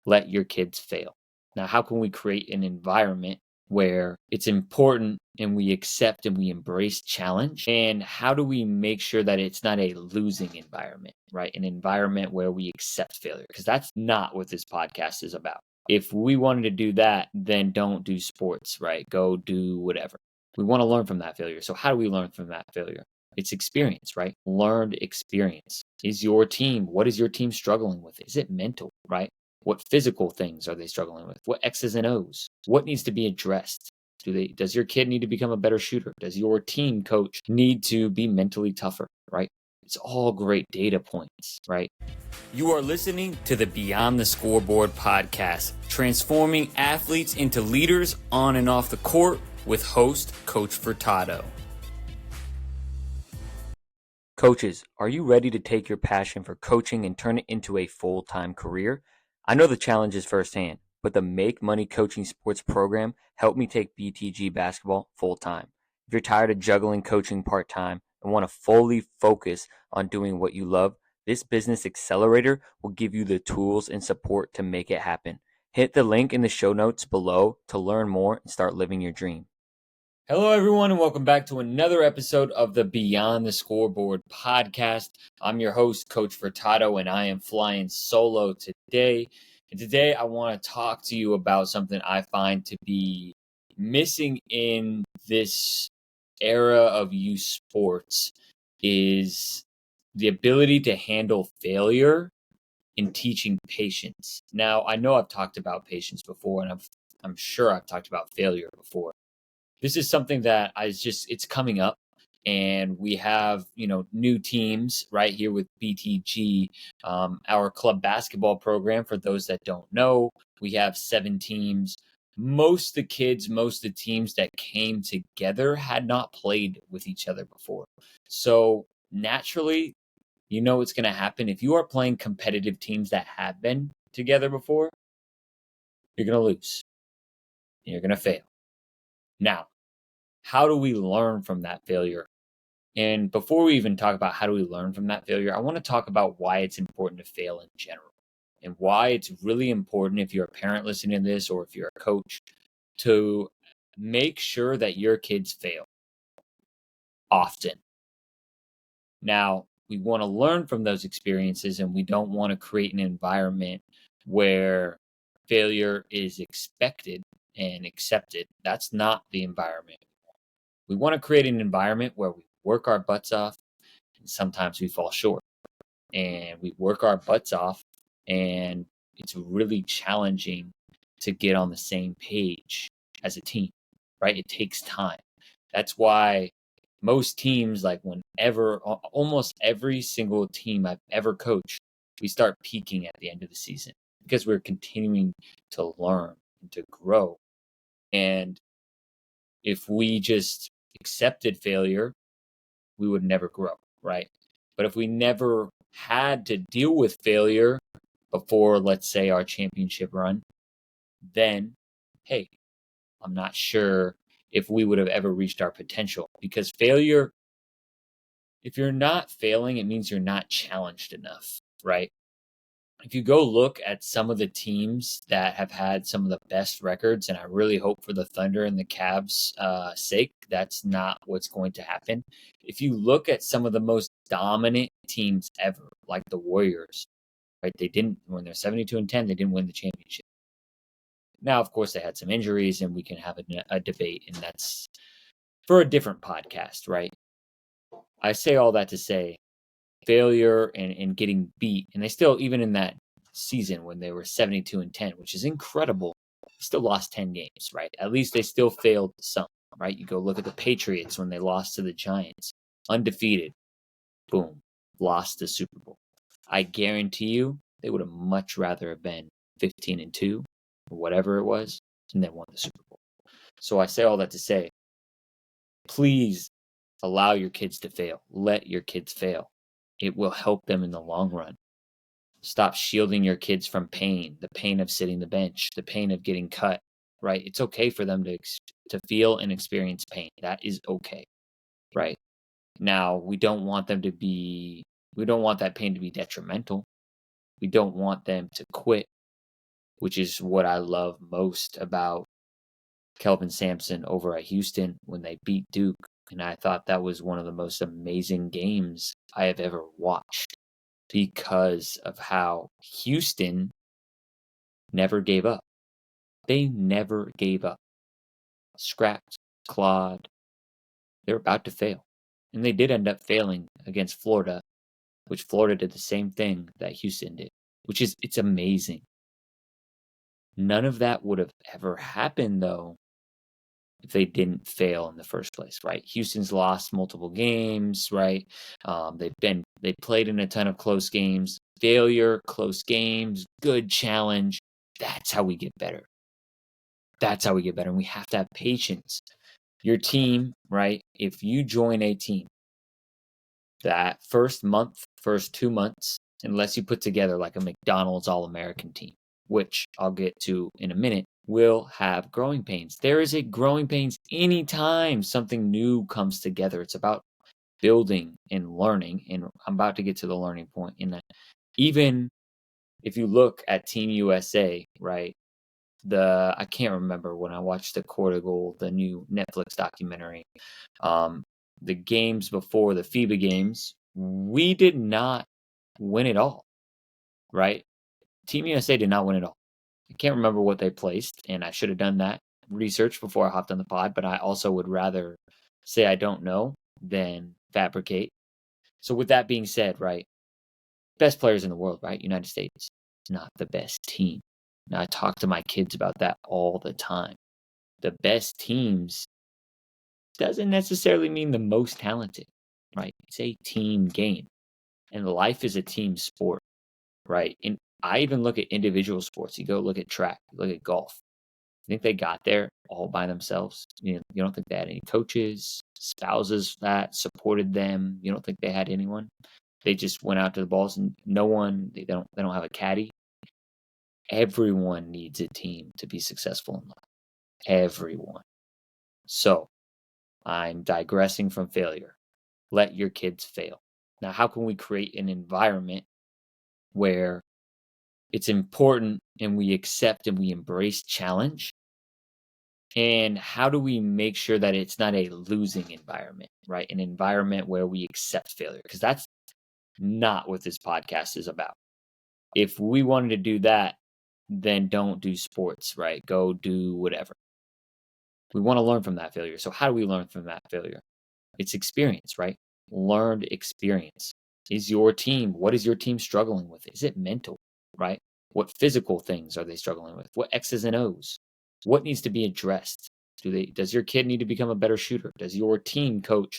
let your kids fail. Now, how can we create an environment where it's important and we accept and we embrace challenge? And how do we make sure that it's not a losing environment, right? An environment where we accept failure, because that's not what this podcast is about. If we wanted to do that, then don't do sports, right? Go do whatever. We want to learn from that failure. So how do we learn from that failure? It's experience, right? Learned experience. What is your team struggling with? Is it mental, right? What physical things are they struggling with? What X's and O's? What needs to be addressed? Does your kid need to become a better shooter? Does your team coach need to be mentally tougher, right? It's all great data points, right? You are listening to the Beyond the Scoreboard podcast, transforming athletes into leaders on and off the court with host Coach Furtado. Coaches, are you ready to take your passion for coaching and turn it into a full-time career? I know the challenges firsthand, but the Make Money Coaching Sports program helped me take BTG basketball full-time. If you're tired of juggling coaching part-time and want to fully focus on doing what you love, this business accelerator will give you the tools and support to make it happen. Hit the link in the show notes below to learn more and start living your dream. Hello, everyone, and welcome back to another episode of the Beyond the Scoreboard podcast. I'm your host, Coach Furtado, and I am flying solo today. And today I want to talk to you about something I find to be missing in this era of youth sports is the ability to handle failure in teaching patience. Now, I know I've talked about patience before, and I'm sure I've talked about failure before. This is something that it's coming up, and we have, new teams right here with BTG, our club basketball program. For those that don't know, we have 7 teams. Most of the teams that came together had not played with each other before. So naturally, what's going to happen if you are playing competitive teams that have been together before, you're going to lose. You're going to fail. Now, how do we learn from that failure? And before we even talk about how do we learn from that failure, I want to talk about why it's important to fail in general and why it's really important, if you're a parent listening to this or if you're a coach, to make sure that your kids fail often. Now, we want to learn from those experiences, and we don't want to create an environment where failure is expected and accepted. That's not the environment. We want to create an environment where we work our butts off, and sometimes we fall short. And we work our butts off, and it's really challenging to get on the same page as a team, right? It takes time. That's why most teams, almost every single team I've ever coached, we start peaking at the end of the season because we're continuing to learn and to grow. And if we just accepted failure, we would never grow, right? But if we never had to deal with failure before, let's say, our championship run, then, hey, I'm not sure if we would have ever reached our potential. Because failure, if you're not failing, it means you're not challenged enough, right? If you go look at some of the teams that have had some of the best records, and I really hope for the Thunder and the Cavs' sake, that's not what's going to happen. If you look at some of the most dominant teams ever, like the Warriors, right? When they're 72-10, they didn't win the championship. Now, of course, they had some injuries, and we can have a debate, and that's for a different podcast, right? I say all that to say, failure and getting beat, and they still, even in that season when they were 72-10, which is incredible, still lost 10 games, right? At least they still failed some, right? You go look at the Patriots when they lost to the Giants, undefeated, boom, lost the Super Bowl. I guarantee you they would have much rather have been 15-2 or whatever it was, and they won the Super Bowl. So I say all that to say, please allow your kids to fail. Let your kids fail. It will help them in the long run. Stop shielding your kids from pain, the pain of sitting the bench, the pain of getting cut, right? It's okay for them to feel and experience pain. That is okay, right? Now, we don't want that pain to be detrimental. We don't want them to quit. which is what I love most about Kelvin Sampson over at Houston when they beat Duke. And I thought that was one of the most amazing games I have ever watched because of how Houston never gave up. They never gave up. Scrapped, clawed. They were about to fail. And they did end up failing against Florida, which Florida did the same thing that Houston did, which is, it's amazing. None of that would have ever happened, though, if they didn't fail in the first place, right? Houston's lost multiple games, right? They played in a ton of close games. Failure, close games, good challenge. That's how we get better. That's how we get better. And we have to have patience. Your team, right? If you join a team, that first month, first 2 months, unless you put together like a McDonald's All-American team, which I'll get to in a minute, will have growing pains. There is a growing pains anytime something new comes together. It's about building and learning, and I'm about to get to the learning point in that. Even if you look at Team USA, right? I can't remember when I watched the Court of Gold, the new Netflix documentary. The games before the FIBA games, we did not win it all, right? Team USA did not win it all. I can't remember what they placed, and I should have done that research before I hopped on the pod, but I also would rather say I don't know than fabricate. So with that being said, right, best players in the world, right? United States, not the best team. Now, I talk to my kids about that all the time. The best teams doesn't necessarily mean the most talented, right? It's a team game, and life is a team sport, right? And I even look at individual sports. You go look at track, look at golf. I think they got there all by themselves. You don't think they had any coaches, spouses that supported them. You don't think they had anyone. They just went out to the balls, and no one. They don't have a caddy. Everyone needs a team to be successful in life. Everyone. So I'm digressing from failure. Let your kids fail. Now, how can we create an environment where it's important and we accept and we embrace challenge? And how do we make sure that it's not a losing environment, right? An environment where we accept failure, because that's not what this podcast is about. If we wanted to do that, then don't do sports, right? Go do whatever. We want to learn from that failure. So how do we learn from that failure? It's experience, right? Learned experience. What is your team struggling with? Is it mental, right? What physical things are they struggling with? What X's and O's? What needs to be addressed? Does your kid need to become a better shooter? Does your team coach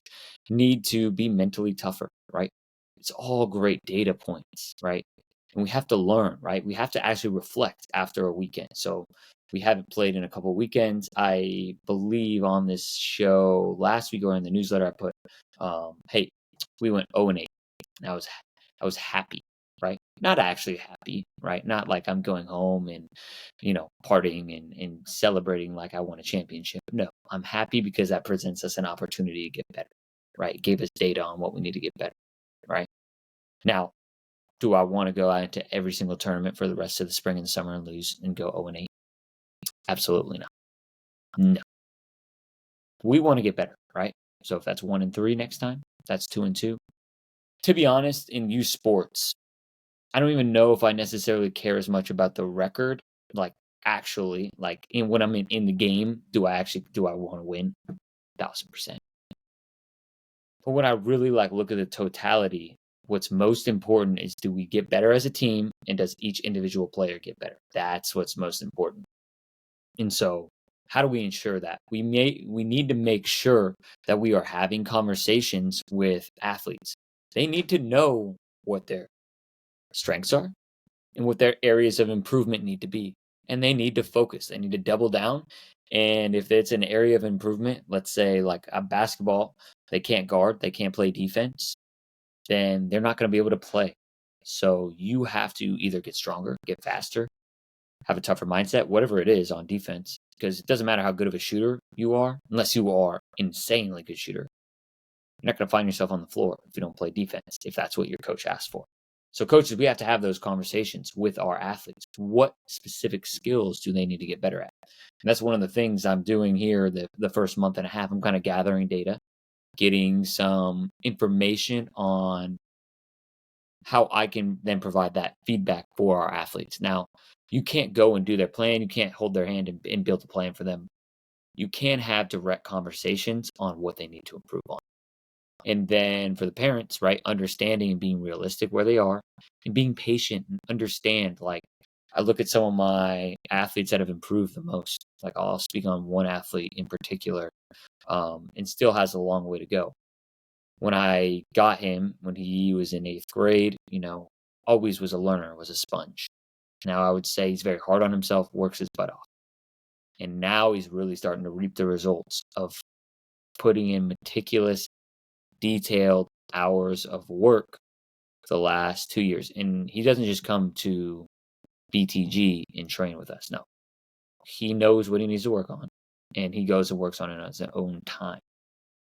need to be mentally tougher, right? It's all great data points, right? And we have to learn, right? We have to actually reflect after a weekend. So we haven't played in a couple of weekends. I believe on this show last week or in the newsletter I put, hey, we went 0-8. And I was happy, right? Not actually happy, right? Not like I'm going home and, partying and celebrating like I won a championship. No, I'm happy because that presents us an opportunity to get better, right? It gave us data on what we need to get better, right? Now, do I want to go out into every single tournament for the rest of the spring and summer and lose and go 0-8? Absolutely not. No. We want to get better, right? So if that's 1-3 next time, that's 2-2. To be honest, in youth sports, I don't even know if I necessarily care as much about the record. Like actually, like when I'm in the game, do I want to win? 1,000%. But when I really look at the totality, what's most important is, do we get better as a team, and does each individual player get better? That's what's most important. And so, how do we ensure that? We need to make sure that we are having conversations with athletes. They need to know what their strengths are and what their areas of improvement need to be. And they need to focus. They need to double down. And if it's an area of improvement, let's say like a basketball, they can't guard, they can't play defense, then they're not going to be able to play. So you have to either get stronger, get faster, have a tougher mindset, whatever it is on defense, because it doesn't matter how good of a shooter you are, unless you are insanely good shooter. You're not going to find yourself on the floor if you don't play defense, if that's what your coach asked for. So coaches, we have to have those conversations with our athletes. What specific skills do they need to get better at? And that's one of the things I'm doing here the first month and a half. I'm kind of gathering data, getting some information on how I can then provide that feedback for our athletes. Now, you can't go and do their plan. You can't hold their hand and build a plan for them. You can have direct conversations on what they need to improve on. And then for the parents, right, understanding and being realistic where they are and being patient and understand. Like, I look at some of my athletes that have improved the most. Like, I'll speak on one athlete in particular, and still has a long way to go. When I got him, when he was in 8th grade, always was a learner, was a sponge. Now I would say he's very hard on himself, works his butt off. And now he's really starting to reap the results of putting in meticulous, detailed hours of work for the last 2 years. And he doesn't just come to BTG and train with us. No, he knows what he needs to work on, and he goes and works on it on his own time.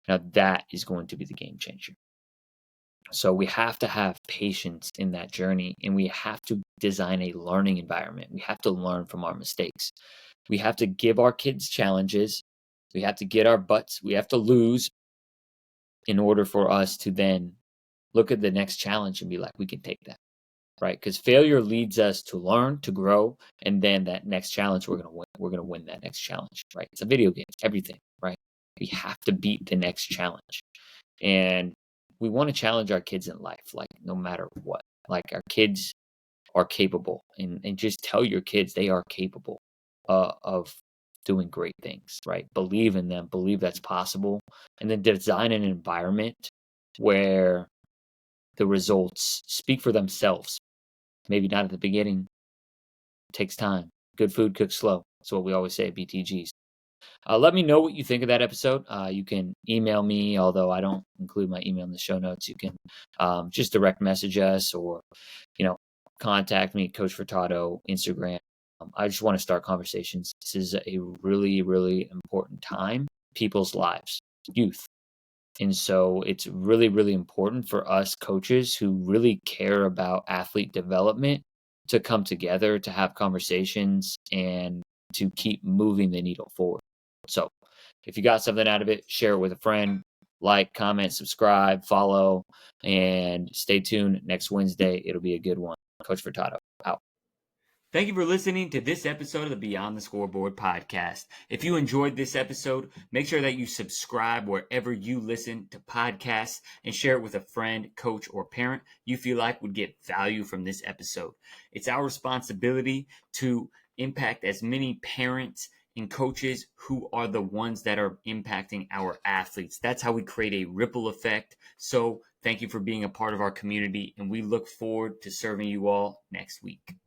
Now that is going to be the game changer. So we have to have patience in that journey, and we have to design a learning environment. We have to learn from our mistakes. We have to give our kids challenges. We have to get our butts. We have to lose in order for us to then look at the next challenge and be like, we can take that, right? Because failure leads us to learn, to grow, and then that next challenge, we're gonna win. We're gonna win that next challenge, right? It's a video game, everything, right? We have to beat the next challenge, and we want to challenge our kids in life, like no matter what. Like, our kids are capable, and just tell your kids they are capable of doing great things, right? Believe in them, believe that's possible, and then design an environment where the results speak for themselves. Maybe not at the beginning. It takes time. Good food cooks slow. That's what we always say at BTGs. Let me know what you think of that episode. You can email me, although I don't include my email in the show notes. You can just direct message us, or contact me, Coach Furtado, Instagram. I just want to start conversations. This is a really, really important time, people's lives, youth. And so it's really, really important for us coaches who really care about athlete development to come together, to have conversations, and to keep moving the needle forward. So if you got something out of it, share it with a friend. Like, comment, subscribe, follow, and stay tuned. Next Wednesday, it'll be a good one. Coach Furtado, out. Thank you for listening to this episode of the Beyond the Scoreboard podcast. If you enjoyed this episode, make sure that you subscribe wherever you listen to podcasts and share it with a friend, coach, or parent you feel like would get value from this episode. It's our responsibility to impact as many parents and coaches who are the ones that are impacting our athletes. That's how we create a ripple effect. So thank you for being a part of our community, and we look forward to serving you all next week.